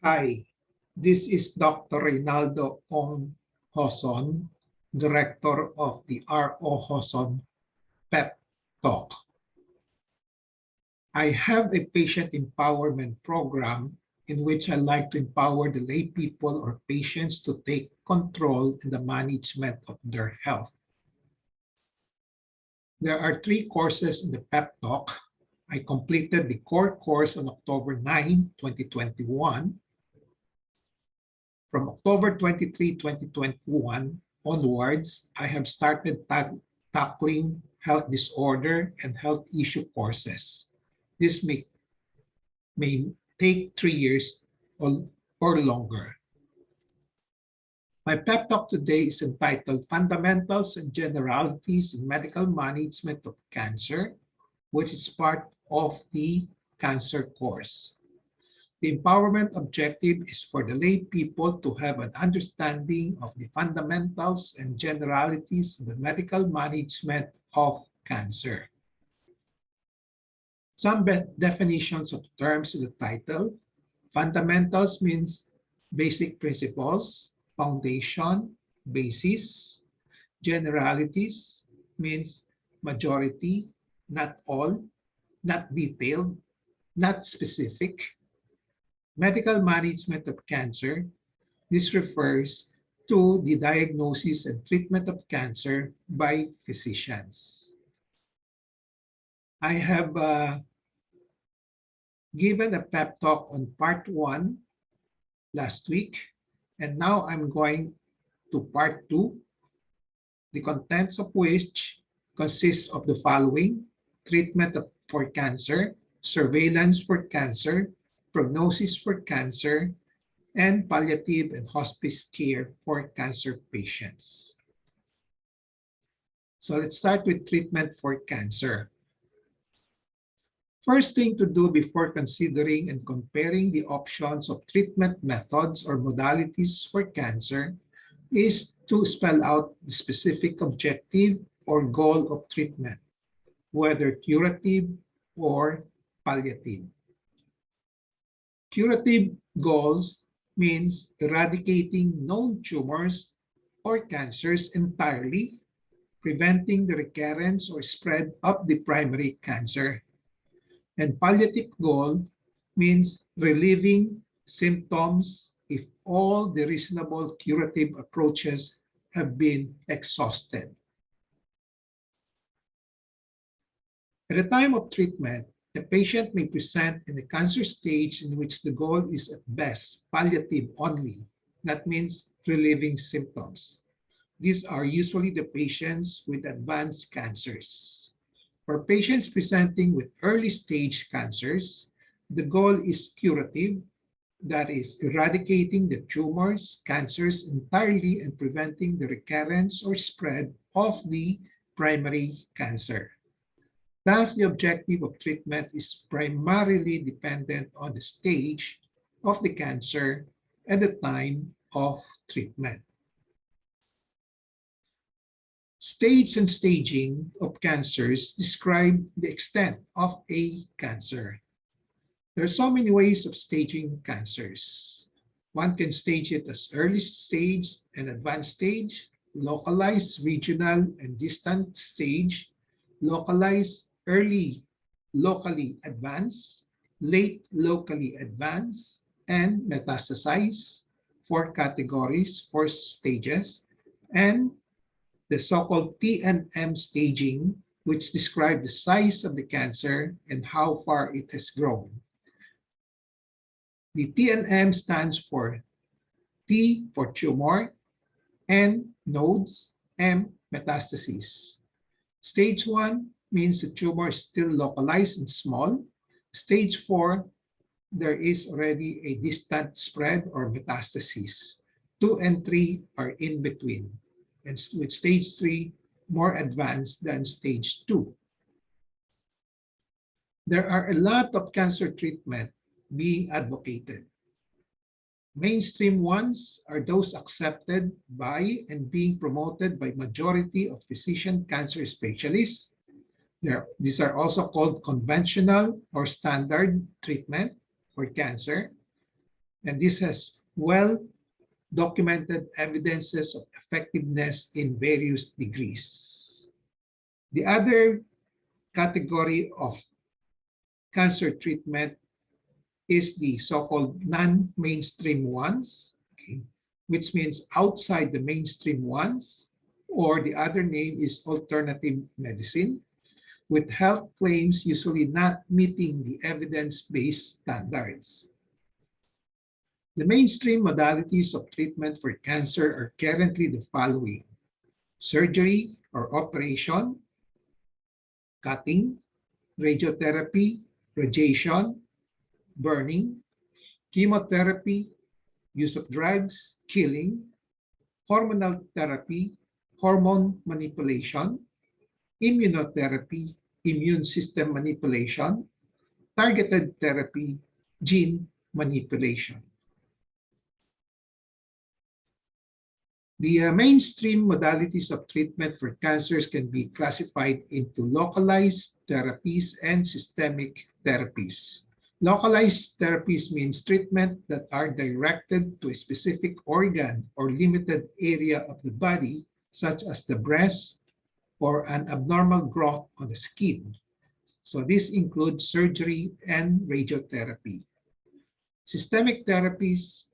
Hi, this is Dr. Reynaldo ROJoson, Director of the ROJoson PEP Talk. I have a patient empowerment program in which I like to empower the lay people or patients to take control in the management of their health. There are 3 courses in the PEP Talk. I completed the core course on October 9, 2021. From October 23, 2021 onwards, I have started tackling health disorder and health issue courses. This may take 3 years or longer. My pep talk today is entitled Fundamentals and Generalities in Medical Management of Cancer, which is part of the cancer course. The empowerment objective is for the lay people to have an understanding of the fundamentals and generalities in the medical management of cancer. Some definitions of terms in the title. Fundamentals means basic principles, foundation, basis. Generalities means majority, not all, not detailed, not specific. Medical management of cancer, this refers to the diagnosis and treatment of cancer by physicians. I have given a pep talk on part 1 last week, and now I'm going to part 2, the contents of which consists of the following: treatment for cancer, surveillance for cancer, prognosis for cancer, and palliative and hospice care for cancer patients. So let's start with treatment for cancer. First thing to do before considering and comparing the options of treatment methods or modalities for cancer is to spell out the specific objective or goal of treatment, whether curative or palliative. Curative goals means eradicating known tumors or cancers entirely, preventing the recurrence or spread of the primary cancer. And palliative goal means relieving symptoms if all the reasonable curative approaches have been exhausted. At the time of treatment, the patient may present in a cancer stage in which the goal is at best palliative only. That means relieving symptoms. These are usually the patients with advanced cancers. For patients presenting with early stage cancers, the goal is curative, that is, eradicating the tumors, cancers entirely and preventing the recurrence or spread of the primary cancer. Thus, the objective of treatment is primarily dependent on the stage of the cancer at the time of treatment. Stage and staging of cancers describe the extent of a cancer. There are so many ways of staging cancers. One can stage it as early stage and advanced stage, localized, regional, and distant stage, localized, early, locally advanced, late, locally advanced, and metastasized, 4 categories, 4 stages, and the so-called TNM staging, which describe the size of the cancer and how far it has grown. The TNM stands for T for tumor, N nodes, M metastases. Stage 1 means the tumor is still localized and small. Stage 4, there is already a distant spread or metastases. 2 and 3 are in between, and with stage 3 more advanced than stage 2. There are a lot of cancer treatment being advocated. Mainstream ones are those accepted by and being promoted by majority of physician cancer specialists. These are also called conventional or standard treatment for cancer. And this has well-documented evidences of effectiveness in various degrees. The other category of cancer treatment is the so-called non-mainstream ones, okay, which means outside the mainstream ones, or the other name is alternative medicine, with health claims usually not meeting the evidence-based standards. The mainstream modalities of treatment for cancer are currently the following: surgery or operation, cutting, radiotherapy, radiation, burning, chemotherapy, use of drugs, killing, hormonal therapy, hormone manipulation, immunotherapy, immune system manipulation, targeted therapy, gene manipulation. The mainstream modalities of treatment for cancers can be classified into localized therapies and systemic therapies. Localized therapies means treatment that are directed to a specific organ or limited area of the body, such as the breast or an abnormal growth on the skin. So this includes surgery and radiotherapy. Systemic therapies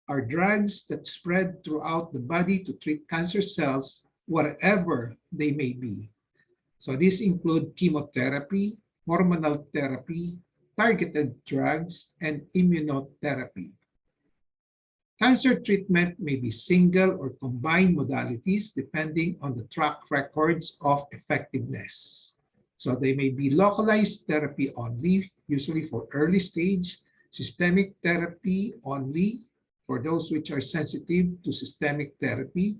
are drugs that spread throughout the body to treat cancer cells, wherever they may be. So these include chemotherapy, hormonal therapy, targeted drugs, and immunotherapy. Cancer treatment may be single or combined modalities depending on the track records of effectiveness. So they may be localized therapy only, usually for early stage, systemic therapy only, for those which are sensitive to systemic therapy,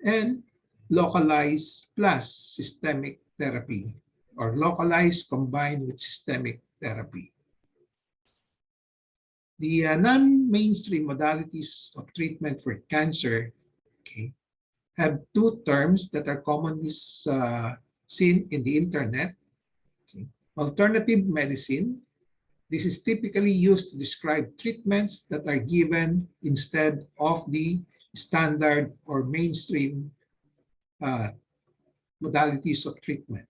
and localized plus systemic therapy, or localized combined with systemic therapy. The non-mainstream modalities of treatment for cancer, okay, have two terms that are commonly seen in the internet. Okay. Alternative medicine. This is typically used to describe treatments that are given instead of the standard or mainstream modalities of treatment.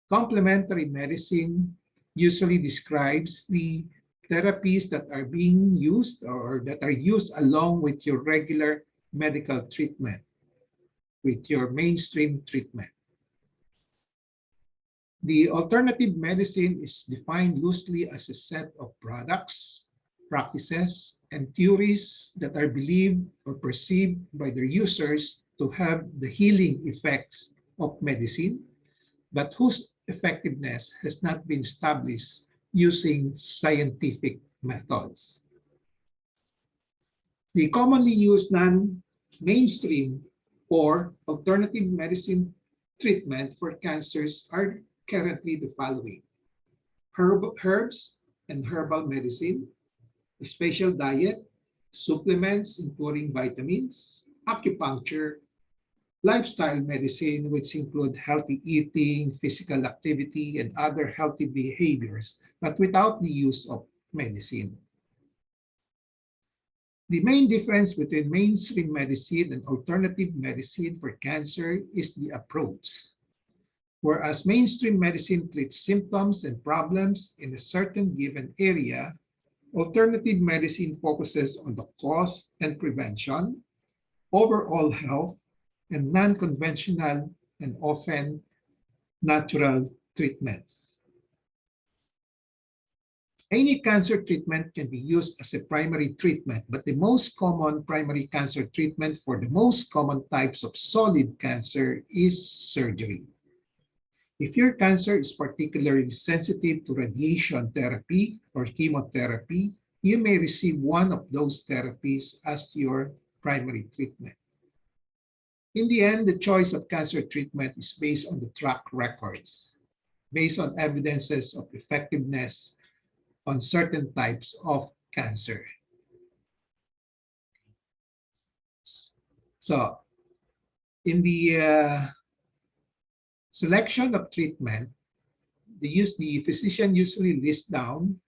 Complementary medicine usually describes the therapies that are being used or that are used along with your regular medical treatment, with your mainstream treatment. The alternative medicine is defined loosely as a set of products, practices, and theories that are believed or perceived by their users to have the healing effects of medicine, but whose effectiveness has not been established using scientific methods. The commonly used non-mainstream or alternative medicine treatment for cancers are currently the following: herbs and herbal medicine, special diet, supplements including vitamins, acupuncture, lifestyle medicine, which include healthy eating, physical activity, and other healthy behaviors, but without the use of medicine. The main difference between mainstream medicine and alternative medicine for cancer is the approach. Whereas mainstream medicine treats symptoms and problems in a certain given area, alternative medicine focuses on the cause and prevention, overall health, and non-conventional and often natural treatments. Any cancer treatment can be used as a primary treatment, but the most common primary cancer treatment for the most common types of solid cancer is surgery. If your cancer is particularly sensitive to radiation therapy or chemotherapy, you may receive one of those therapies as your primary treatment. In the end, the choice of cancer treatment is based on the track records, based on evidences of effectiveness on certain types of cancer. So, in the selection of treatment, the physician usually lists down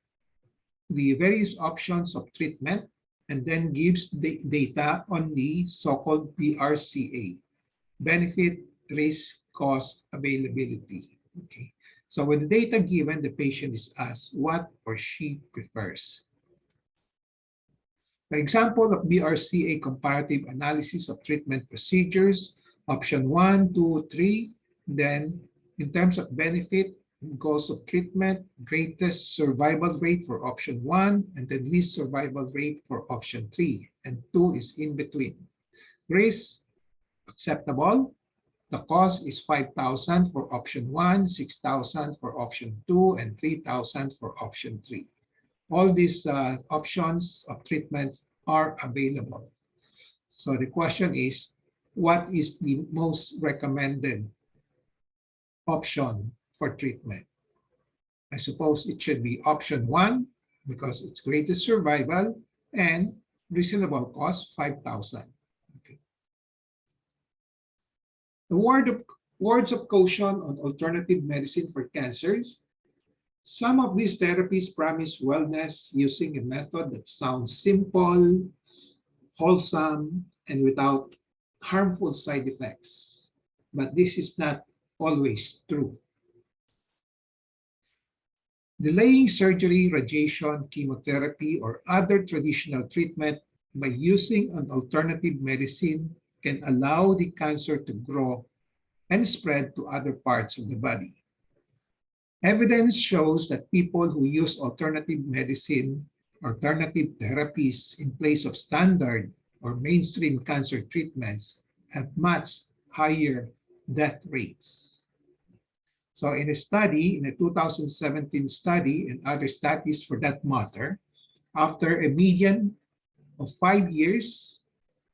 the various options of treatment and then gives the data on the so-called BRCA, benefit, risk, cost, availability. Okay. So with the data given, the patient is asked what or she prefers. For example of BRCA comparative analysis of treatment procedures, option 1, 2, 3. Then in terms of benefit, goals of treatment, greatest survival rate for option 1, and then least survival rate for option 3. And 2 is in between. Risk, acceptable. The cost is 5,000 for option 1, 6,000 for option 2, and 3,000 for option 3. All these options of treatments are available. So the question is, what is the most recommended option for treatment? I suppose it should be option 1 because it's greatest survival and reasonable cost, 5,000. Okay. The words of caution on alternative medicine for cancer. Some of these therapies promise wellness using a method that sounds simple, wholesome, and without harmful side effects. But this is not always true. Delaying surgery, radiation, chemotherapy, or other traditional treatment by using an alternative medicine can allow the cancer to grow and spread to other parts of the body. Evidence shows that people who use alternative medicine, alternative therapies in place of standard or mainstream cancer treatments have much higher death rates. So in a study, in a 2017 study and other studies for that matter, after a median of 5 years,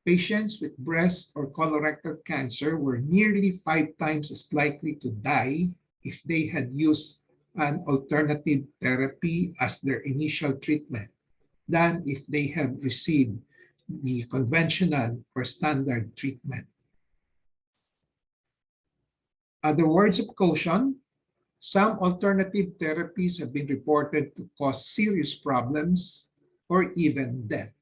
patients with breast or colorectal cancer were nearly 5 times as likely to die if they had used an alternative therapy as their initial treatment than if they have received the conventional or standard treatment. Other words of caution, some alternative therapies have been reported to cause serious problems or even death.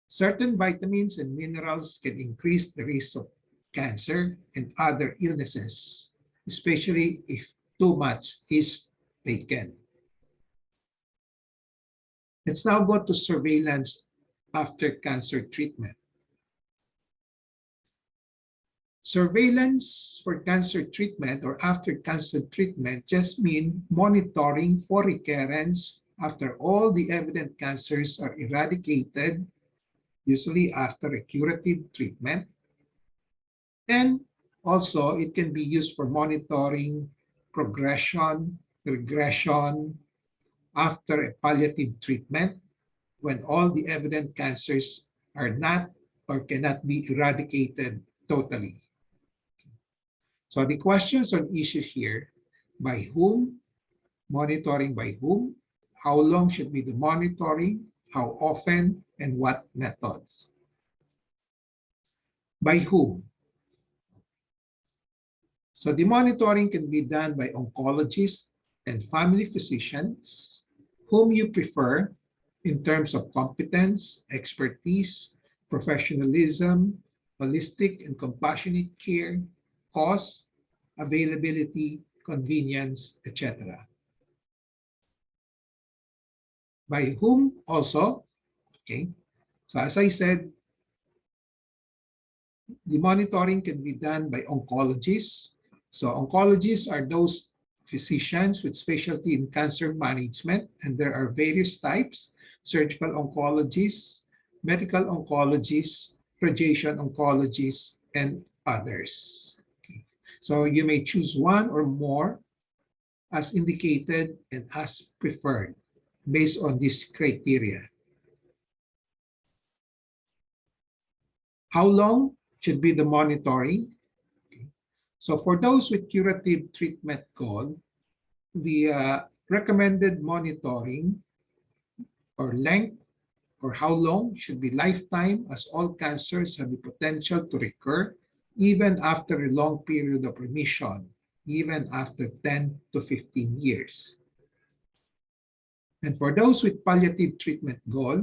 Certain vitamins and minerals can increase the risk of cancer and other illnesses, especially if too much is taken. Let's now go to surveillance after cancer treatment. Surveillance for cancer treatment or after cancer treatment just means monitoring for recurrence after all the evident cancers are eradicated, usually after a curative treatment. And also, it can be used for monitoring progression, regression after a palliative treatment when all the evident cancers are not or cannot be eradicated totally. So the questions on issues here, by whom, monitoring by whom, how long should be the monitoring, how often, and what methods. By whom? So the monitoring can be done by oncologists and family physicians, whom you prefer in terms of competence, expertise, professionalism, holistic and compassionate care, cost, availability, convenience, etc. By whom also, okay? So as I said, the monitoring can be done by oncologists. So oncologists are those physicians with specialty in cancer management, and there are various types: surgical oncologists, medical oncologists, radiation oncologists, and others. Okay. So you may choose one or more as indicated and as preferred based on this criteria. How long should be the monitoring? So for those with curative treatment goal, the recommended monitoring or length or how long should be lifetime, as all cancers have the potential to recur even after a long period of remission, even after 10 to 15 years. And for those with palliative treatment goal,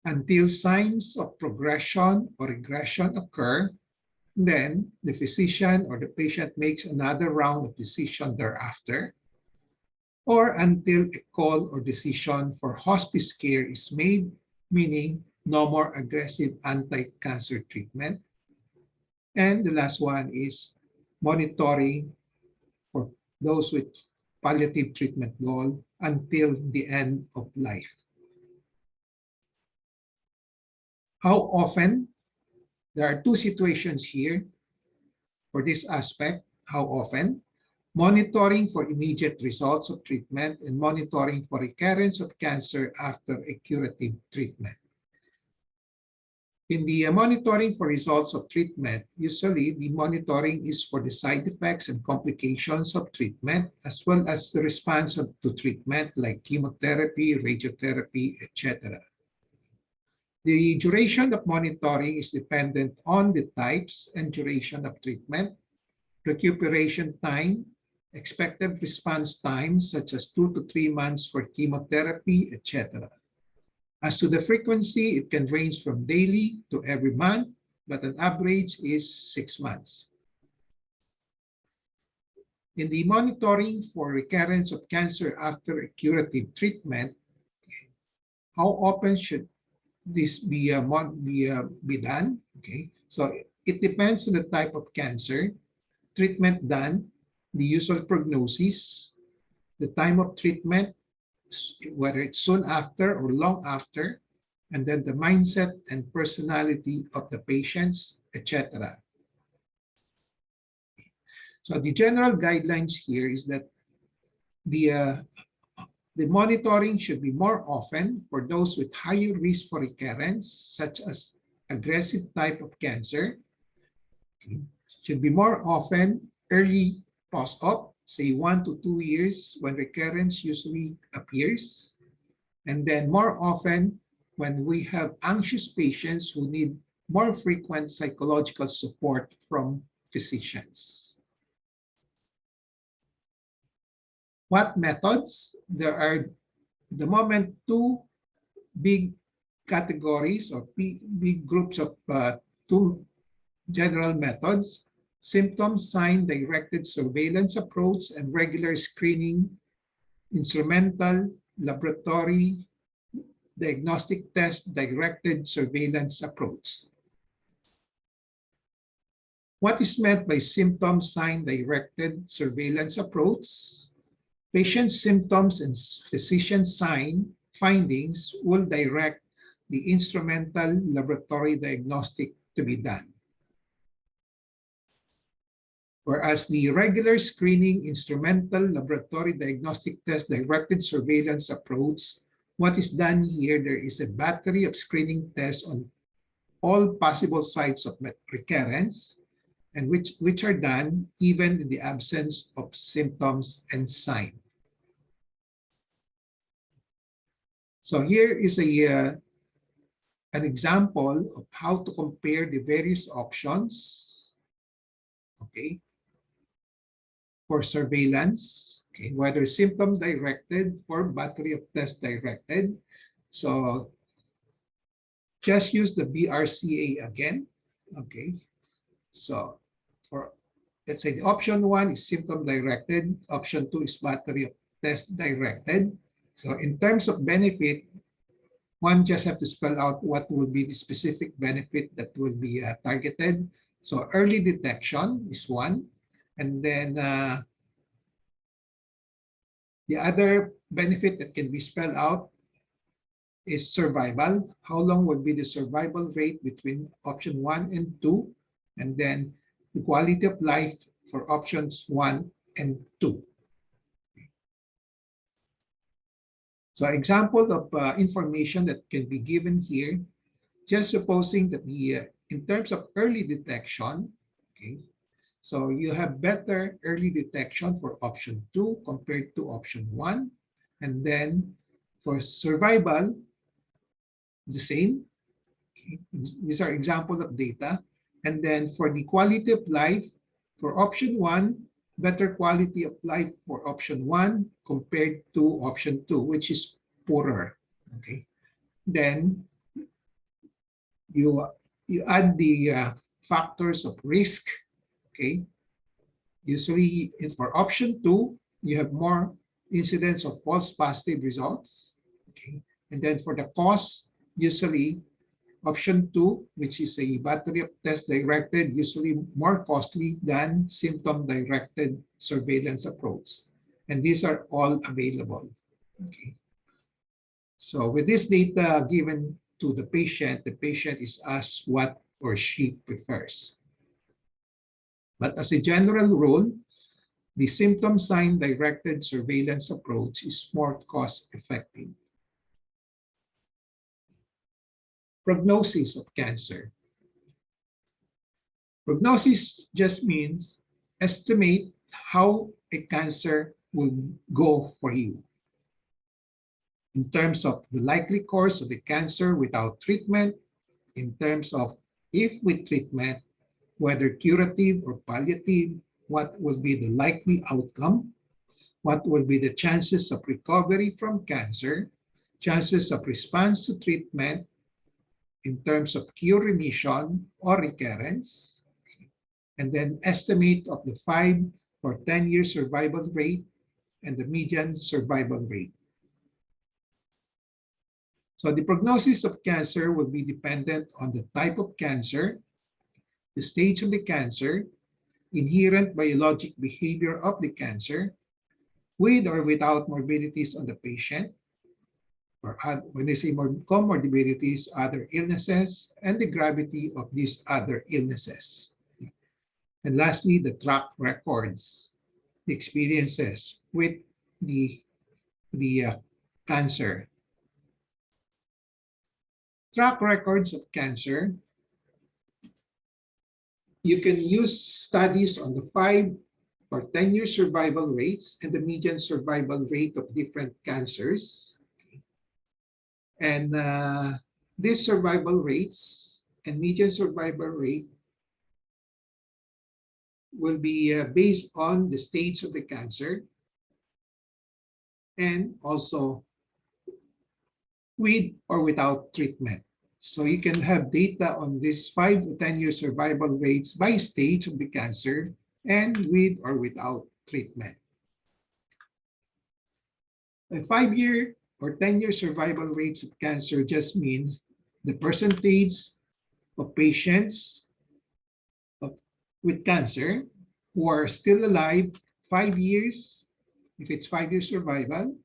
until signs of progression or regression occur, then the physician or the patient makes another round of decision thereafter, or until a call or decision for hospice care is made, meaning no more aggressive anti-cancer treatment. And the last one is monitoring for those with palliative treatment goal until the end of life. How often? There are two situations here for this aspect. How often? Monitoring for immediate results of treatment and monitoring for recurrence of cancer after a curative treatment. In the monitoring for results of treatment, usually the monitoring is for the side effects and complications of treatment, as well as the response to treatment like chemotherapy, radiotherapy, etc. The duration of monitoring is dependent on the types and duration of treatment, recuperation time, expected response time, such as 2 to 3 months for chemotherapy, etc. As to the frequency, it can range from daily to every month, but an average is 6 months. In the monitoring for recurrence of cancer after a curative treatment, how often should this be done? Okay, so it depends on the type of cancer, treatment done, the usual prognosis, the time of treatment, whether it's soon after or long after, and then the mindset and personality of the patients, etc. So the general guidelines here is that the monitoring should be more often for those with higher risk for recurrence, such as aggressive type of cancer. Okay. Should be more often early post-op, say 1 to 2 years when recurrence usually appears. And then more often when we have anxious patients who need more frequent psychological support from physicians. What methods? There are at the moment 2 big categories or big groups of 2 general methods: symptom sign directed surveillance approach and regular screening, instrumental laboratory diagnostic test directed surveillance approach. What is meant by symptom sign directed surveillance approach? Patient symptoms and physician sign findings will direct the instrumental laboratory diagnostic to be done. Whereas the regular screening instrumental laboratory diagnostic test directed surveillance approach, what is done here, there is a battery of screening tests on all possible sites of recurrence, and which are done even in the absence of symptoms and sign. So here is an example of how to compare the various options, okay, for surveillance, okay, whether symptom directed or battery of test directed. So just use the BRCA again, okay. So for, let's say the option 1 is symptom directed, option 2 is battery of test directed. So in terms of benefit, one just have to spell out what will be the specific benefit that will be targeted. So early detection is 1. And then the other benefit that can be spelled out is survival. How long will be the survival rate between option 1 and 2? And then the quality of life for options 1 and 2. So example of information that can be given here, just supposing that in terms of early detection, okay, so you have better early detection for option 2 compared to option 1. And then for survival, the same. Okay. These are examples of data. And then for the quality of life, for option 1, better quality of life for option 1 compared to option 2, which is poorer. Okay. Then you add the factors of risk. Okay. Usually for option 2, you have more incidence of false positive results. Okay. And then for the cost, usually option 2, which is a battery of test directed, usually more costly than symptom directed surveillance approach. And these are all available. Okay. So with this data given to the patient is asked what or she prefers. But as a general rule, the symptom sign directed surveillance approach is more cost effective. Prognosis of cancer. Prognosis just means estimate how a cancer will go for you in terms of the likely course of the cancer without treatment, in terms of if with treatment, whether curative or palliative, what will be the likely outcome, what will be the chances of recovery from cancer, chances of response to treatment in terms of cure remission or recurrence, and then estimate of the 5 or 10-year survival rate and the median survival rate. So the prognosis of cancer will be dependent on the type of cancer, the stage of the cancer, inherent biologic behavior of the cancer, with or without morbidities on the patient, or when they say comorbidities, other illnesses, and the gravity of these other illnesses. And lastly, the track records, the experiences with the cancer. Track records of cancer, you can use studies on the 5 or 10-year survival rates and the median survival rate of different cancers. And these survival rates and median survival rate will be based on the stage of the cancer and also with or without treatment. So you can have data on these 5 to 10-year survival rates by stage of the cancer and with or without treatment. A 5-year or 10-year survival rates of cancer just means the percentage of patients with cancer who are still alive 5 years, if it's 5-year survival,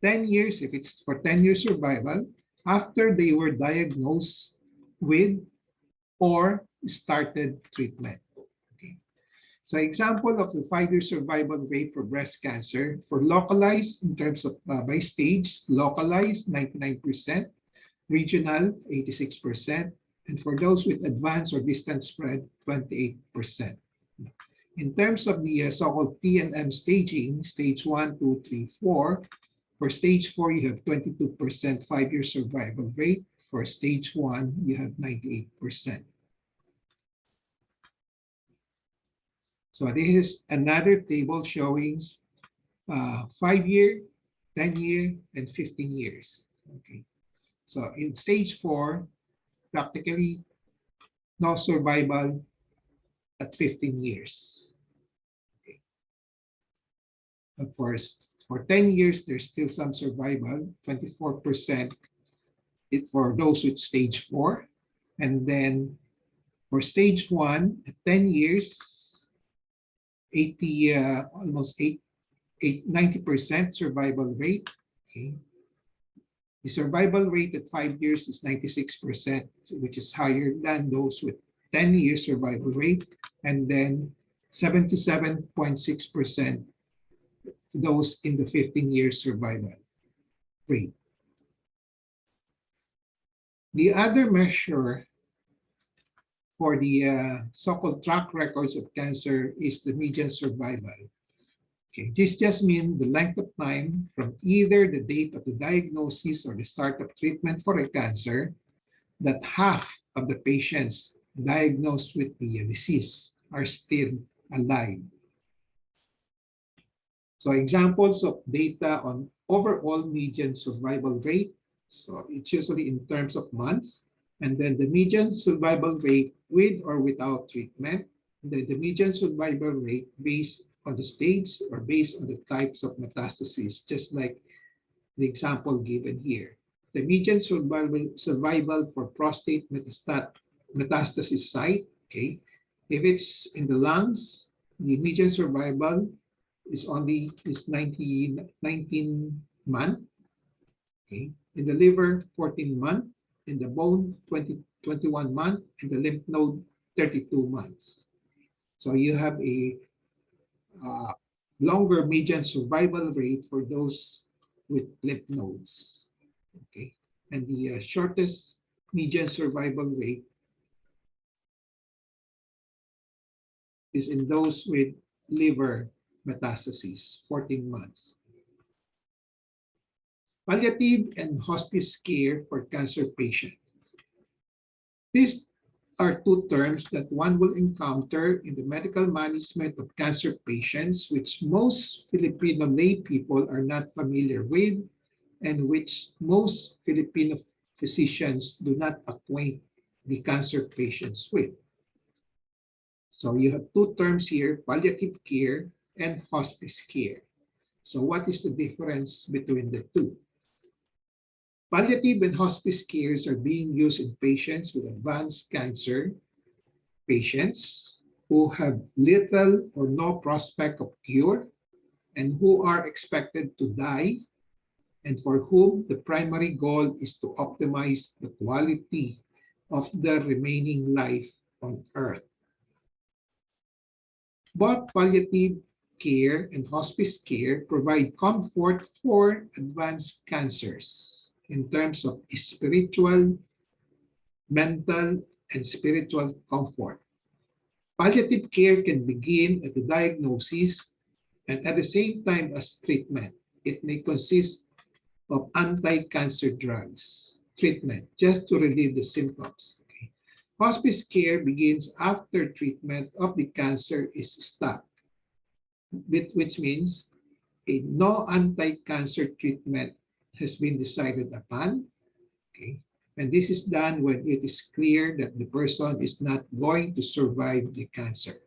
10 years if it's for 10-year survival, after they were diagnosed with or started treatment. Okay. So example of the 5-year survival rate for breast cancer, for localized in terms of by stage, localized 99%, regional 86%, and for those with advanced or distant spread, 28%. In terms of the so-called T&M staging, stage 1, 2, 3, 4, for stage 4, you have 22% 5-year survival rate. For stage 1, you have 98%. So this is another table showing 5-year, 10-year, and 15 years. Okay. So in stage 4, practically no survival at 15 years. Okay. But for 10 years, there's still some survival, 24% for those with stage 4. And then for stage 1, at 10 years, 90% survival rate. Okay. The survival rate at 5 years is 96%, which is higher than those with 10-year survival rate, and then 77.6% those in the 15-year survival rate. The other measure for the so-called track records of cancer is the median survival. Okay, this just means the length of time from either the date of the diagnosis or the start of treatment for a cancer that half of the patients diagnosed with the disease are still alive. So examples of data on overall median survival rate. So it's usually in terms of months. And then the median survival rate with or without treatment. And then the median survival rate based on the stage or based on the types of metastases, just like the example given here. The median survival for prostate metastasis site, okay? If it's in the lungs, the median survival is 19 months, okay? In the liver, 14 months, in the bone, 21 months, in the lymph node, 32 months. So you have a longer median survival rate for those with lymph nodes, okay? And the shortest median survival rate is in those with liver metastases, 14 months. Palliative and hospice care for cancer patients. These are two terms that one will encounter in the medical management of cancer patients, which most Filipino lay people are not familiar with, and which most Filipino physicians do not acquaint the cancer patients with. So you have two terms here, palliative care and hospice care. So what is the difference between the two? Palliative and hospice cares are being used in patients with advanced cancer, patients who have little or no prospect of cure and who are expected to die, and for whom the primary goal is to optimize the quality of the remaining life on Earth. Both palliative care and hospice care provide comfort for advanced cancers in terms of spiritual, mental, and spiritual comfort. Palliative care can begin at the diagnosis and at the same time as treatment. It may consist of anti-cancer drugs, treatment, just to relieve the symptoms. Okay. Hospice care begins after treatment of the cancer is stopped, which means no anti-cancer treatment has been decided upon. Okay. And this is done when it is clear that the person is not going to survive the cancer.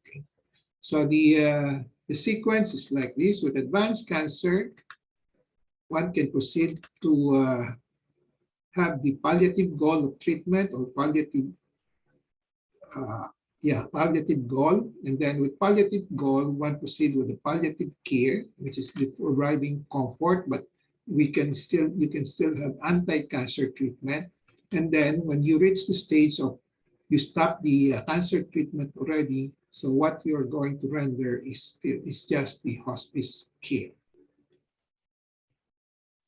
Okay. So the sequence is like this. With advanced cancer, one can proceed to have the palliative goal of treatment or palliative palliative goal. And then with palliative goal, one proceed with the palliative care, which is providing comfort, but you can still have anti-cancer treatment. And then when you reach the stage of you stop the cancer treatment already, so what you're going to render is just the hospice care.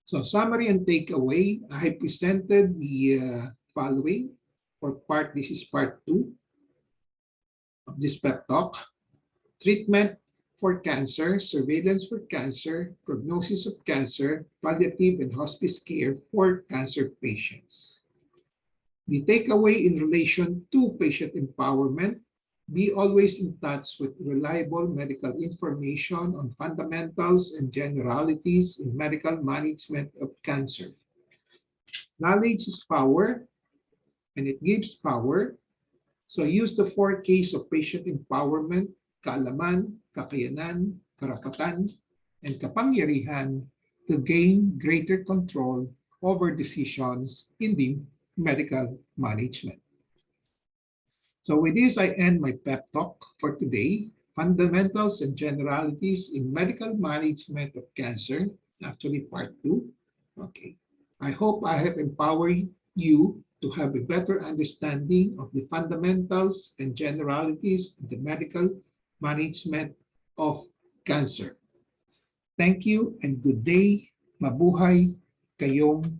So summary and takeaway, I presented the following for this is part 2 of this pep talk. Treatment for cancer, surveillance for cancer, prognosis of cancer, palliative and hospice care for cancer patients. The takeaway in relation to patient empowerment, be always in touch with reliable medical information on fundamentals and generalities in medical management of cancer. Knowledge is power, and it gives power. So use the 4 Ks of patient empowerment: kaalaman, kakayanan, karapatan, and kapangyarihan to gain greater control over decisions in the medical management. So with this, I end my pep talk for today. Fundamentals and generalities in medical management of cancer, actually part 2. Okay. I hope I have empowered you to have a better understanding of the fundamentals and generalities in the medical management of cancer. Thank you and good day. Mabuhay kayong